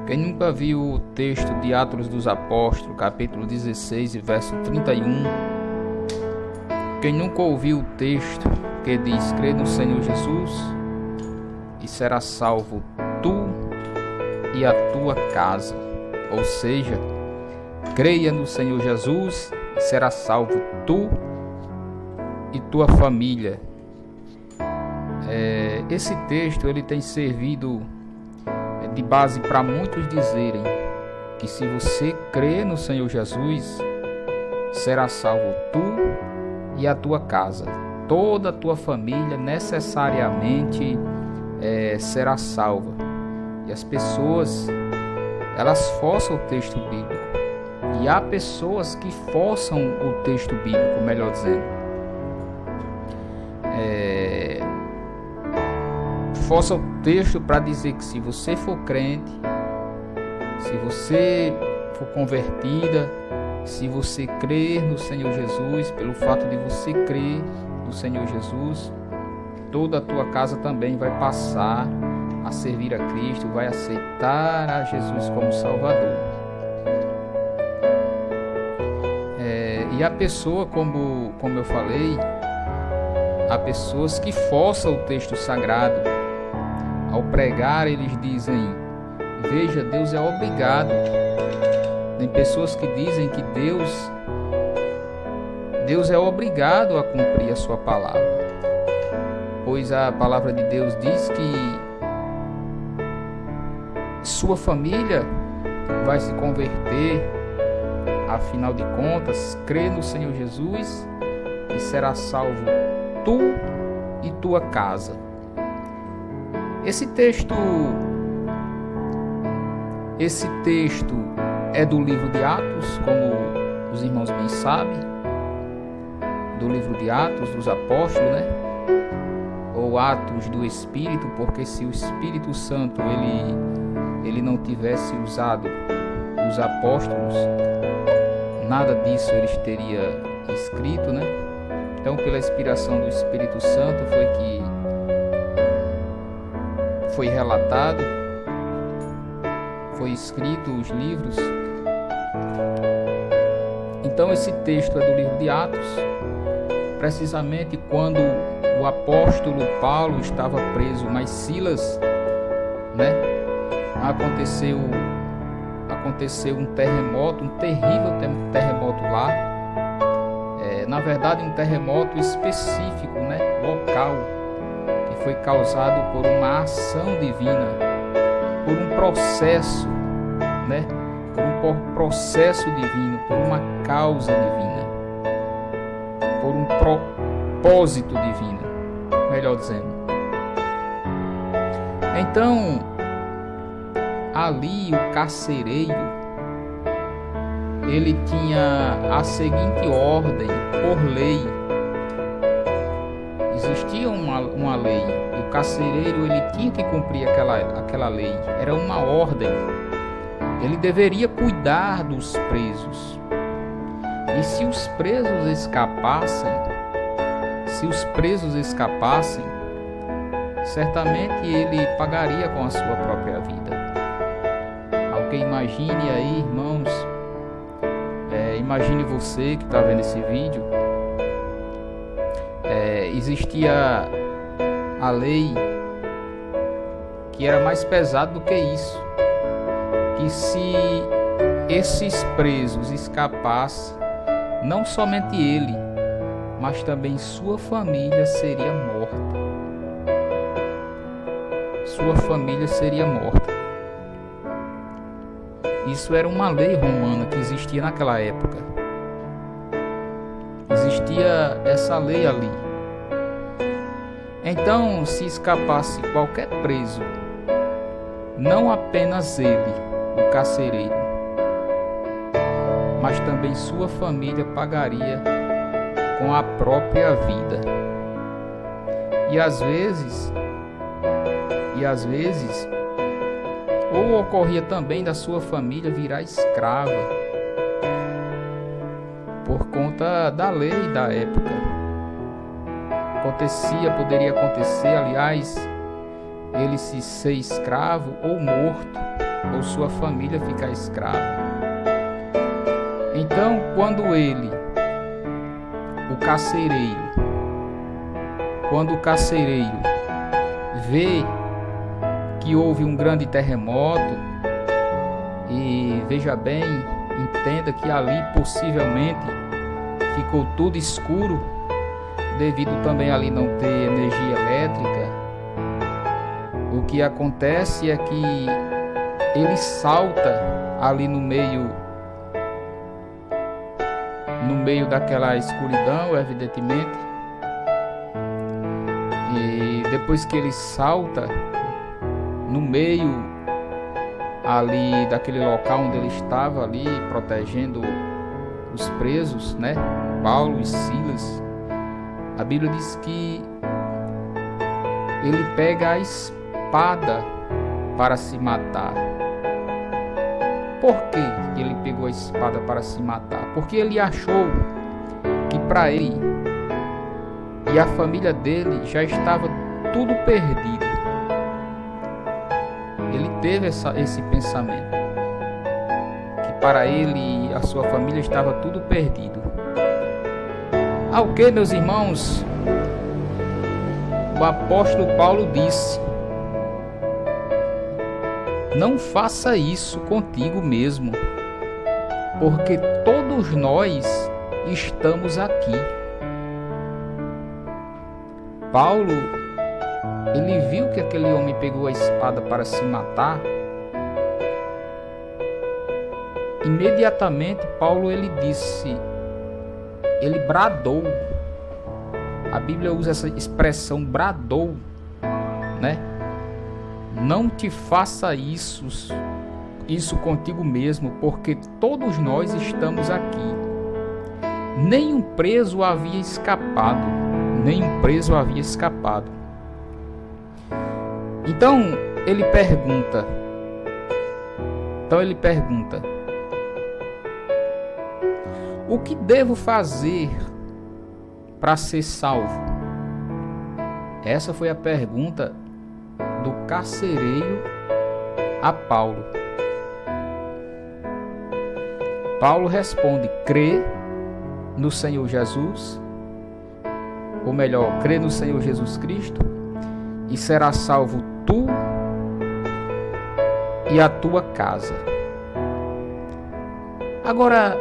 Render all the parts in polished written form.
Quem nunca viu o texto de Atos dos Apóstolos, capítulo 16 e verso 31? Quem nunca ouviu o texto que diz: crê no Senhor Jesus e será salvo tu e a tua casa. Ou seja, creia no Senhor Jesus e será salvo tu e tua família. Esse texto ele tem servido de base para muitos dizerem que se você crê no Senhor Jesus, será salvo tu e a tua casa. Toda a tua família necessariamente será salva. E as pessoas, elas forçam o texto bíblico. E há pessoas que forçam o texto bíblico, melhor dizendo. Força o texto para dizer que se você for crente, se você for convertida, se você crer no Senhor Jesus, pelo fato de você crer no Senhor Jesus, toda a tua casa também vai passar a servir a Cristo, vai aceitar a Jesus como Salvador. E a pessoa, como eu falei, há pessoas que forçam o texto sagrado. Ao pregar, eles dizem: veja, Deus é obrigado. Tem pessoas que dizem que Deus é obrigado a cumprir a sua palavra, pois a palavra de Deus diz que sua família vai se converter, afinal de contas, crê no Senhor Jesus e será salvo tu e tua casa. Esse texto é do livro de Atos, como os irmãos bem sabem, do livro de Atos dos Apóstolos, né? Ou Atos do Espírito, porque se o Espírito Santo ele não tivesse usado os apóstolos, nada disso eles teria escrito, né? Então, pela inspiração do Espírito Santo foi relatado, foi escrito os livros. Então esse texto é do livro de Atos, precisamente quando o apóstolo Paulo estava preso, mas Silas, né? Aconteceu um terremoto, um terrível terremoto lá. Na verdade, um terremoto específico, né? Local, que foi causado por uma ação divina, por um processo, né? Por um processo divino, por uma causa divina, por um propósito divino, melhor dizendo. Então, ali o carcereiro, ele tinha a seguinte ordem, por lei. Existia uma lei, e o carcereiro ele tinha que cumprir aquela lei, era uma ordem. Ele deveria cuidar dos presos. E se os presos escapassem, certamente ele pagaria com a sua própria vida. Alguém imagine aí, irmãos, imagine você que está vendo esse vídeo, existia a lei que era mais pesada do que isso, que se esses presos escapassem, não somente ele, mas também sua família seria morta. Sua família seria morta. Isso era uma lei romana que existia naquela época. Existia essa lei ali. Então, se escapasse qualquer preso, não apenas ele, o carcereiro, mas também sua família pagaria com a própria vida. E às vezes, ou ocorria também da sua família virar escrava, por conta da lei da época. Poderia acontecer, aliás, ele se ser escravo ou morto ou sua família ficar escrava. Então, quando o carcereiro vê que houve um grande terremoto, e veja bem, entenda que ali possivelmente ficou tudo escuro, devido também ali não ter energia elétrica. O que acontece é que ele salta ali no meio daquela escuridão, evidentemente, e depois que ele salta no meio ali daquele local onde ele estava ali protegendo os presos, né, Paulo e Silas, a Bíblia diz que ele pega a espada para se matar. Por que ele pegou a espada para se matar? Porque ele achou que para ele e a família dele já estava tudo perdido. Ele teve esse pensamento, que para ele e a sua família estava tudo perdido. Ao que, meus irmãos, o apóstolo Paulo disse: não faça isso contigo mesmo, porque todos nós estamos aqui. Paulo, ele viu que aquele homem pegou a espada para se matar. Imediatamente Paulo ele bradou. A Bíblia usa essa expressão bradou, né? Não te faça isso contigo mesmo, porque todos nós estamos aqui. Nenhum preso havia escapado. Então ele pergunta: o que devo fazer para ser salvo? Essa foi a pergunta do carcereiro a Paulo. Paulo responde: crê no Senhor Jesus, ou melhor, crê no Senhor Jesus Cristo, e será salvo tu e a tua casa. Agora,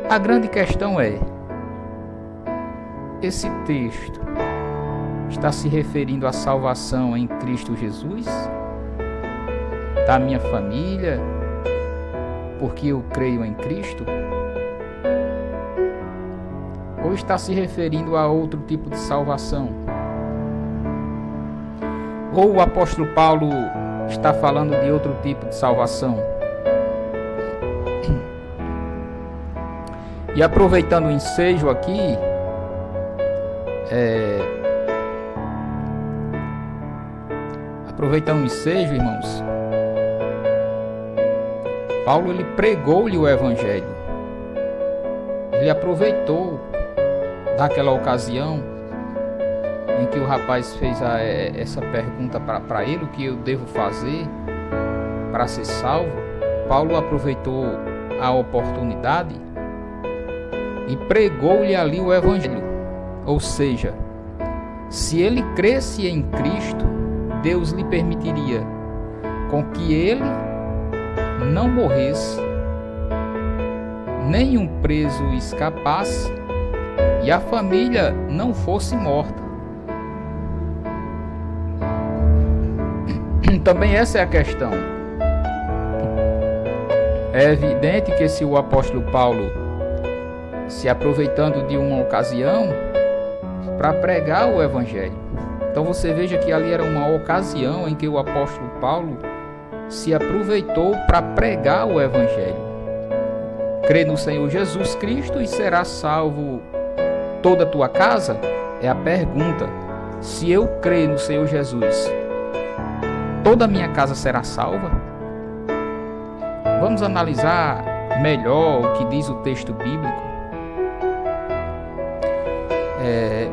a grande questão é: esse texto está se referindo à salvação em Cristo Jesus, da minha família, porque eu creio em Cristo? Ou está se referindo a outro tipo de salvação? Ou o apóstolo Paulo está falando de outro tipo de salvação? E aproveitando o ensejo aqui, irmãos, Paulo ele pregou-lhe o evangelho. Ele aproveitou daquela ocasião em que o rapaz fez essa pergunta para ele: o que eu devo fazer para ser salvo? Paulo aproveitou a oportunidade e pregou-lhe ali o evangelho. Ou seja, se ele cresce em Cristo, Deus lhe permitiria com que ele não morresse, nenhum preso escapasse e a família não fosse morta. Também essa é a questão. É evidente que se o apóstolo Paulo, se aproveitando de uma ocasião para pregar o evangelho, então você veja que ali era uma ocasião em que o apóstolo Paulo se aproveitou para pregar o evangelho. Crê no Senhor Jesus Cristo e será salvo toda a tua casa? É a pergunta. Se eu crer no Senhor Jesus, toda a minha casa será salva? Vamos analisar melhor o que diz o texto bíblico.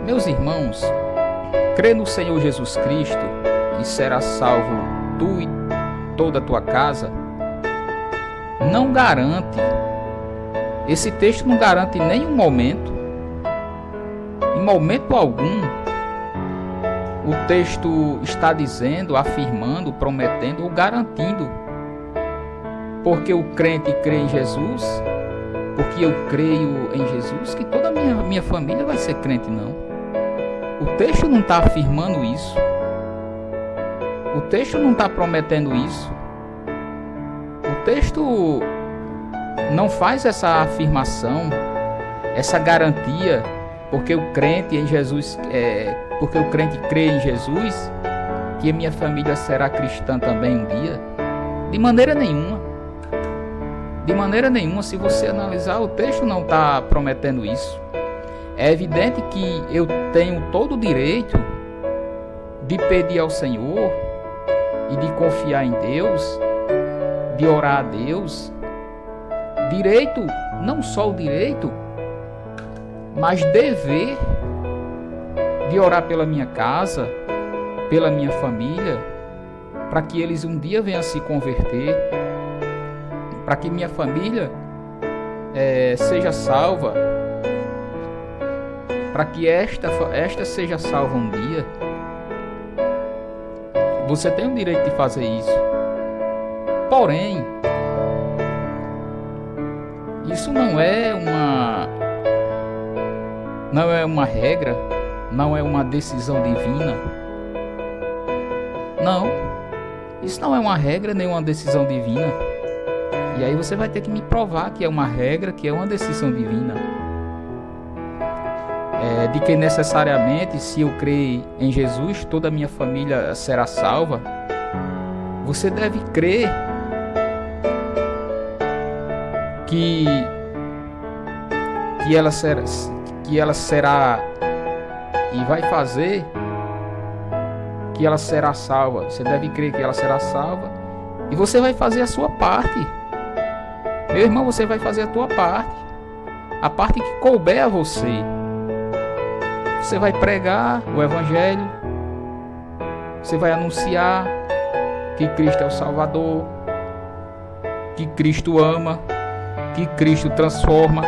Meus irmãos, crê no Senhor Jesus Cristo e será salvo tu e toda a tua casa, não garante. Esse texto não garante em nenhum momento, em momento algum, o texto está dizendo, afirmando, prometendo ou garantindo. Porque o crente crê em Jesus, porque eu creio em Jesus, que toda a minha família vai ser crente, não. O texto não está afirmando isso. O texto não está prometendo isso. O texto não faz essa afirmação, essa garantia, porque o crente em Jesus, porque o crente crê em Jesus, que a minha família será cristã também um dia. De maneira nenhuma. De maneira nenhuma, se você analisar, o texto não está prometendo isso. É evidente que eu tenho todo o direito de pedir ao Senhor e de confiar em Deus, de orar a Deus. Direito, não só o direito, mas dever de orar pela minha casa, pela minha família, para que eles um dia venham a se converter, para que minha família seja salva, para que esta seja salva um dia. Você tem o direito de fazer isso. Porém, isso não é uma regra, não é uma decisão divina. Não, isso não é uma regra nem uma decisão divina. E aí você vai ter que me provar que é uma regra, que é uma decisão divina. De que necessariamente, se eu crer em Jesus, toda a minha família será salva. Você deve crer que ela será e vai fazer que ela será salva. Você deve crer que ela será salva e você vai fazer a sua parte. Meu irmão, você vai fazer a tua parte, a parte que couber a você. Você vai pregar o Evangelho, você vai anunciar que Cristo é o Salvador, que Cristo ama, que Cristo transforma,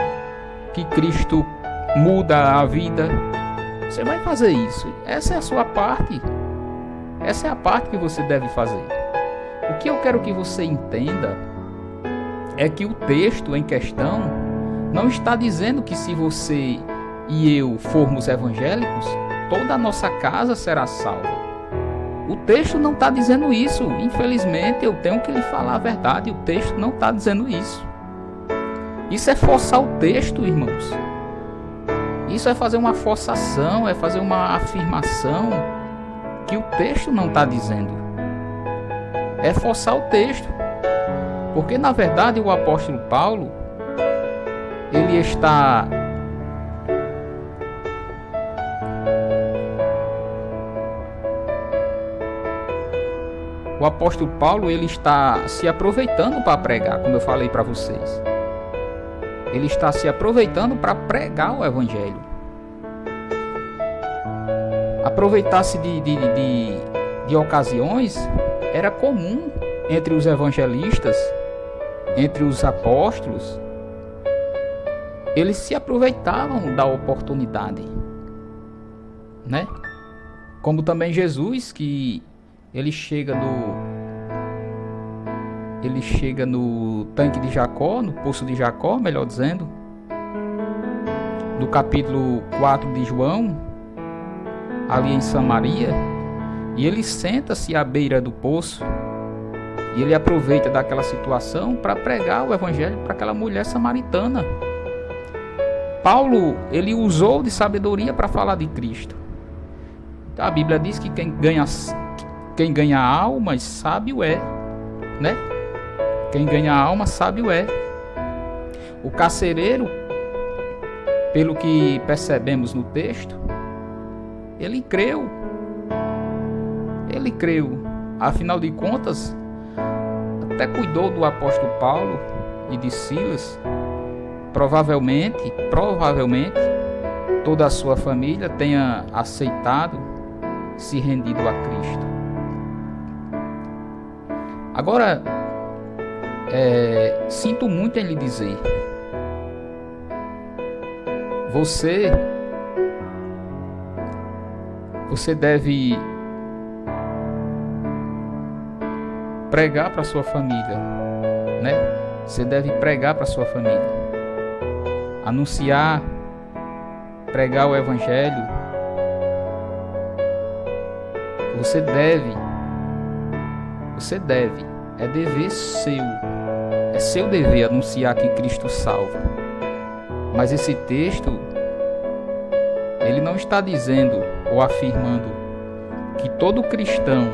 que Cristo muda a vida. Você vai fazer isso. Essa é a sua parte. Essa é a parte que você deve fazer. O que eu quero que você entenda é que o texto em questão não está dizendo que se você e eu formos evangélicos, toda a nossa casa será salva. O texto não está dizendo isso. Infelizmente, eu tenho que lhe falar a verdade. O texto não está dizendo isso. Isso é forçar o texto, irmãos. Isso é fazer uma forçação, é fazer uma afirmação que o texto não está dizendo. É forçar o texto. Porque, na verdade, o apóstolo Paulo, ele está se aproveitando para pregar, como eu falei para vocês. Ele está se aproveitando para pregar o Evangelho. Aproveitar-se de ocasiões era comum entre os evangelistas, entre os apóstolos. Eles se aproveitavam da oportunidade, né? Como também Jesus, que ele chega no tanque de Jacó, no poço de Jacó, melhor dizendo, no capítulo 4 de João, ali em Samaria, e ele senta-se à beira do poço, e ele aproveita daquela situação para pregar o evangelho para aquela mulher samaritana. Paulo, ele usou de sabedoria para falar de Cristo. A Bíblia diz que quem ganha almas, sábio é, né? Quem ganha alma, sábio é. O carcereiro, pelo que percebemos no texto, ele creu. Ele creu. Afinal de contas, até cuidou do apóstolo Paulo e de Silas. Provavelmente, toda a sua família tenha aceitado, se rendido a Cristo. Agora, sinto muito em lhe dizer, você deve pregar para sua família, né? Você deve pregar para sua família, anunciar, pregar o evangelho. Você deve, é dever seu, é seu dever anunciar que Cristo salva. Mas esse texto, ele não está dizendo ou afirmando que todo cristão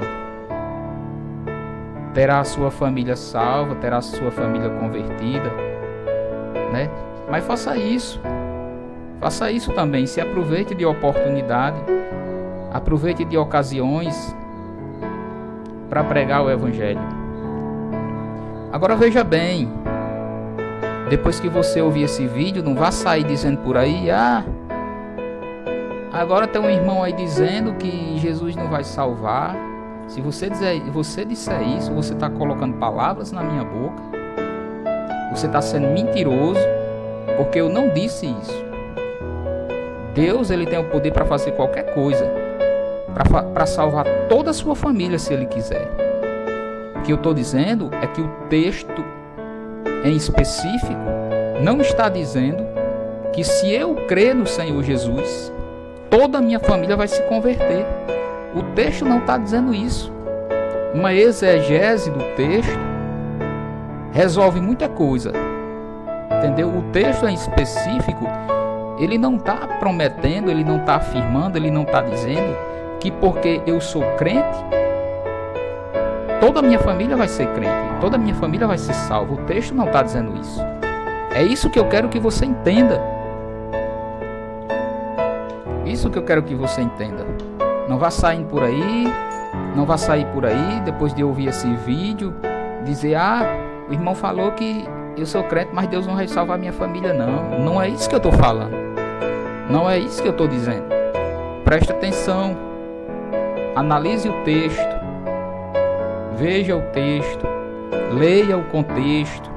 terá a sua família salva, terá a sua família convertida, né? Mas faça isso também, se aproveite de oportunidade, aproveite de ocasiões para pregar o evangelho. Agora veja bem, depois que você ouvir esse vídeo, não vá sair dizendo por aí, agora tem um irmão aí dizendo que Jesus não vai salvar. Se você disser isso, você está colocando palavras na minha boca, você está sendo mentiroso, porque eu não disse isso. Deus, ele tem o poder para fazer qualquer coisa, para salvar toda a sua família, se ele quiser. O que eu estou dizendo é que o texto em específico não está dizendo que se eu crer no Senhor Jesus, toda a minha família vai se converter. O texto não está dizendo isso. Uma exegese do texto resolve muita coisa, entendeu? O texto em específico, ele não está prometendo, ele não está afirmando, ele não está dizendo que porque eu sou crente, toda a minha família vai ser crente, toda a minha família vai ser salva. O texto não está dizendo isso. É isso que eu quero que você entenda. Isso que eu quero que você entenda. Não vá saindo por aí, não vá sair por aí depois de ouvir esse vídeo, dizer, o irmão falou que eu sou crente, mas Deus não vai salvar minha família. Não é isso que eu estou falando. Não é isso que eu estou dizendo. Preste atenção, analise o texto, veja o texto, leia o contexto,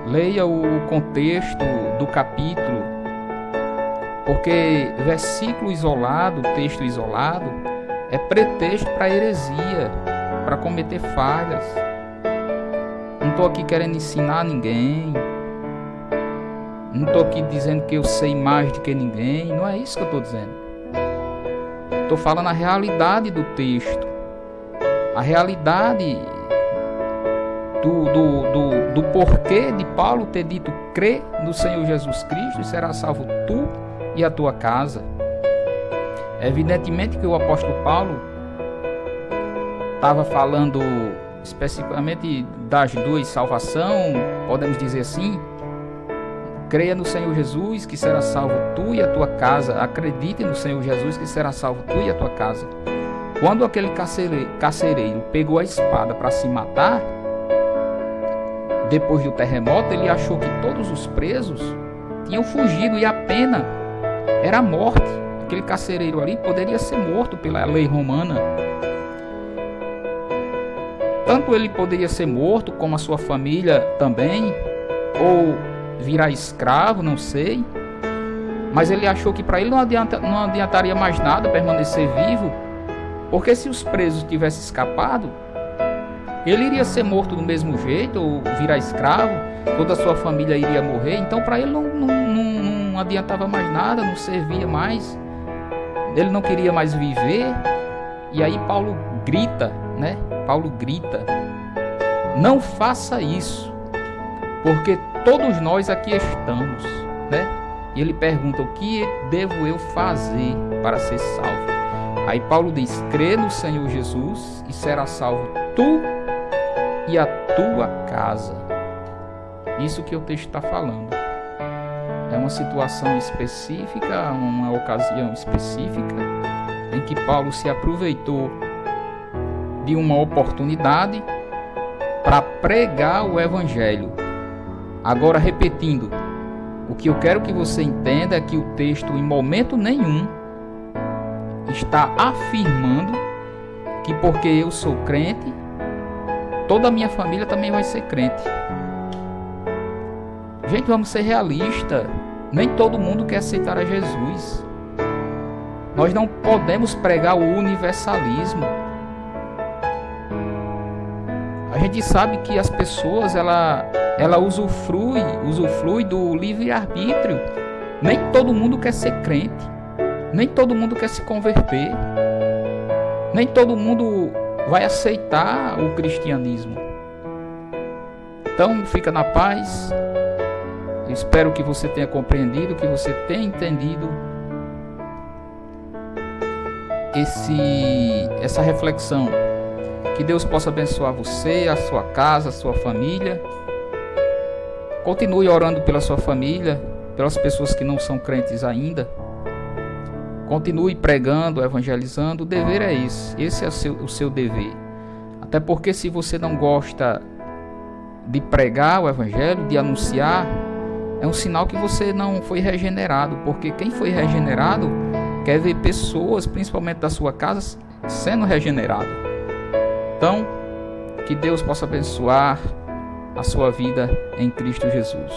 leia o contexto do capítulo, porque versículo isolado, texto isolado, é pretexto para heresia, para cometer falhas. Não estou aqui querendo ensinar ninguém, não estou aqui dizendo que eu sei mais do que ninguém, não é isso que eu estou dizendo. Estou falando a realidade do texto, a realidade do porquê de Paulo ter dito: crê no Senhor Jesus Cristo e será salvo tu e a tua casa. Evidentemente que o apóstolo Paulo estava falando especificamente das duas: salvação, podemos dizer assim, creia no Senhor Jesus que será salvo tu e a tua casa, acredite no Senhor Jesus que será salvo tu e a tua casa. Quando aquele carcereiro pegou a espada para se matar, depois do terremoto, ele achou que todos os presos tinham fugido e a pena era a morte. Aquele carcereiro ali poderia ser morto pela lei romana. Tanto ele poderia ser morto, como a sua família também, ou virar escravo, não sei. Mas ele achou que para ele não adiantaria mais nada permanecer vivo, porque se os presos tivessem escapado, ele iria ser morto do mesmo jeito, ou virar escravo, toda a sua família iria morrer. Então para ele não adiantava mais nada, não servia mais, ele não queria mais viver. E aí Paulo grita, né? Paulo grita: não faça isso, porque todos nós aqui estamos, né? E ele pergunta: o que devo eu fazer para ser salvo? Aí Paulo diz: crê no Senhor Jesus e será salvo tu e a tua casa. Isso que o texto está falando. É uma situação específica, uma ocasião específica, em que Paulo se aproveitou de uma oportunidade para pregar o evangelho. Agora, repetindo, o que eu quero que você entenda é que o texto em momento nenhum está afirmando que porque eu sou crente, toda a minha família também vai ser crente. Gente, vamos ser realistas. Nem todo mundo quer aceitar a Jesus. Nós não podemos pregar o universalismo. A gente sabe que as pessoas ela usufrui do livre-arbítrio. Nem todo mundo quer ser crente. Nem todo mundo quer se converter. Nem todo mundo vai aceitar o cristianismo. Então, fica na paz. Eu espero que você tenha compreendido, que você tenha entendido essa reflexão. Que Deus possa abençoar você, a sua casa, a sua família. Continue orando pela sua família, pelas pessoas que não são crentes ainda. Continue pregando, evangelizando. O dever é esse. Esse é o seu dever. Até porque se você não gosta de pregar o evangelho, de anunciar, é um sinal que você não foi regenerado. Porque quem foi regenerado quer ver pessoas, principalmente da sua casa, sendo regenerado. Então, que Deus possa abençoar a sua vida em Cristo Jesus.